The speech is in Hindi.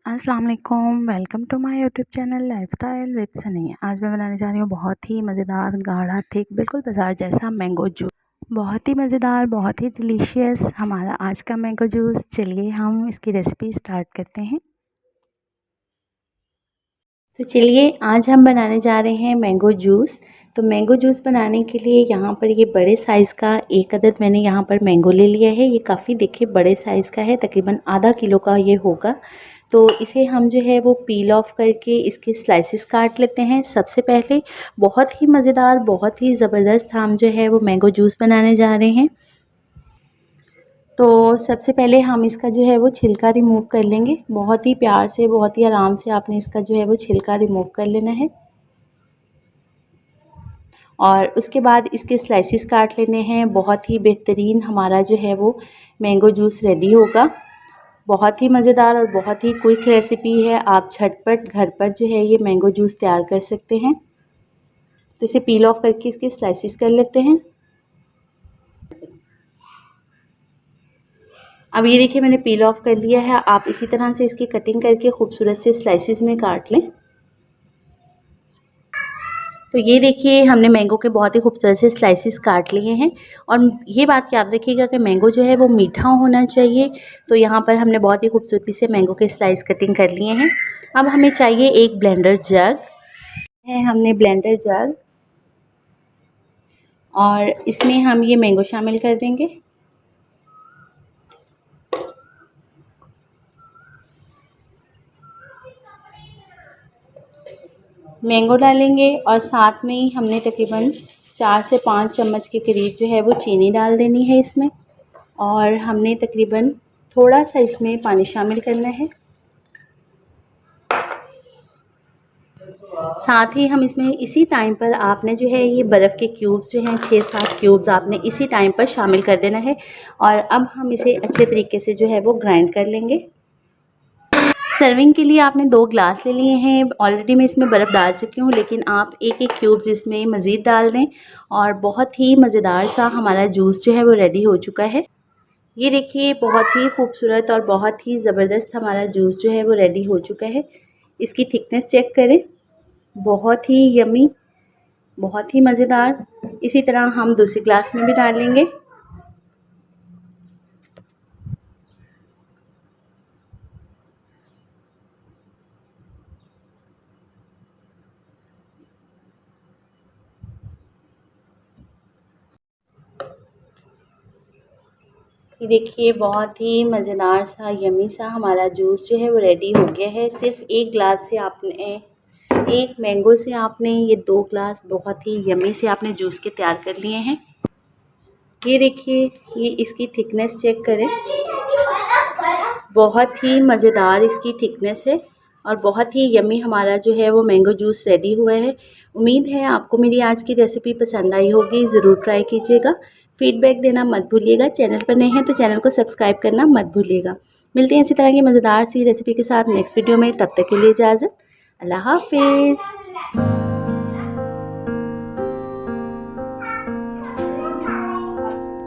अस्सलाम वालेकुम, welcome to my YouTube channel lifestyle with Sunny. आज मैं बनाने जा रही हूँ बहुत ही मज़ेदार गाढ़ा थिक बिल्कुल बाज़ार जैसा मैंगो जूस। बहुत ही मज़ेदार, बहुत ही डिलीशियस हमारा आज का मैंगो जूस। चलिए हम इसकी रेसिपी स्टार्ट करते हैं। तो चलिए आज हम बनाने जा रहे हैं मैंगो जूस। तो मैंगो जूस बनाने के लिए यहाँ पर ये बड़े साइज़ का एक अदद मैंने यहाँ पर मैंगो ले लिया है। ये काफ़ी देखिए बड़े साइज़ का है, तकरीबन आधा किलो का ये होगा। तो इसे हम जो है वो पील ऑफ करके इसके स्लाइसेस काट लेते हैं। सबसे पहले बहुत ही मज़ेदार, बहुत ही ज़बरदस्त हम जो है वो मैंगो जूस बनाने जा रहे हैं। तो सबसे पहले हम इसका जो है वो छिलका रिमूव कर लेंगे। बहुत ही प्यार से, बहुत ही आराम से आपने इसका जो है वो छिलका रिमूव कर लेना है। और उसके बाद इसके स्लाइसेस काट लेने हैं। बहुत ही बेहतरीन हमारा जो है वो मैंगो जूस रेडी होगा। बहुत ही मज़ेदार और बहुत ही क्विक रेसिपी है। आप झटपट घर पर जो है ये मैंगो जूस तैयार कर सकते हैं। तो इसे पील ऑफ करके इसके स्लाइसेस कर लेते हैं। अब ये देखिए मैंने पील ऑफ कर लिया है। आप इसी तरह से इसकी कटिंग करके खूबसूरत से स्लाइसेस में काट लें। तो ये देखिए हमने मैंगो के बहुत ही खूबसूरत से स्लाइसेस काट लिए हैं। और ये बात याद रखिएगा कि मैंगो जो है वो मीठा होना चाहिए। तो यहाँ पर हमने बहुत ही खूबसूरती से मैंगो के स्लाइस कटिंग कर लिए हैं। अब हमें चाहिए एक ब्लेंडर जग है। हमने ब्लेंडर जग और इसमें हम ये मैंगो शामिल कर देंगे। मैंगो डालेंगे और साथ में ही हमने तकरीबन 4 से 5 चम्मच के करीब जो है वो चीनी डाल देनी है इसमें। और हमने तकरीबन थोड़ा सा इसमें पानी शामिल करना है। साथ ही हम इसमें इसी टाइम पर आपने जो है ये बर्फ़ के क्यूब्स जो हैं 6-7 क्यूब्स आपने इसी टाइम पर शामिल कर देना है। और अब हम इसे अच्छे तरीके से जो है वो ग्राइंड कर लेंगे। सर्विंग के लिए आपने 2 ग्लास ले लिए हैं। ऑलरेडी मैं इसमें बर्फ़ डाल चुकी हूँ, लेकिन आप एक क्यूब्स इसमें मज़ीद डाल दें। और बहुत ही मज़ेदार सा हमारा जूस जो है वो रेडी हो चुका है। ये देखिए बहुत ही खूबसूरत और बहुत ही ज़बरदस्त हमारा जूस जो है वो रेडी हो चुका है। इसकी थिकनेस चेक करें, बहुत ही यमी, बहुत ही मज़ेदार। इसी तरह हम दूसरे ग्लास में भी डालेंगे। ये देखिए बहुत ही मज़ेदार सा यमी सा हमारा जूस जो है वो रेडी हो गया है। सिर्फ एक ग्लास से आपने, एक मैंगो से आपने ये 2 ग्लास बहुत ही यमी से आपने जूस के तैयार कर लिए हैं। ये देखिए ये इसकी थिकनेस चेक करें, बहुत ही मज़ेदार इसकी थिकनेस है। और बहुत ही यमी हमारा जो है वो मैंगो जूस रेडी हुआ है। उम्मीद है आपको मेरी आज की रेसिपी पसंद आई होगी। ज़रूर ट्राई कीजिएगा। फीडबैक देना मत भूलिएगा। चैनल पर नए हैं तो चैनल को सब्सक्राइब करना मत भूलिएगा। मिलते हैं इसी तरह की मज़ेदार सी रेसिपी के साथ नेक्स्ट वीडियो में। तब तक के लिए इजाज़त। अल्लाह हाफिज़।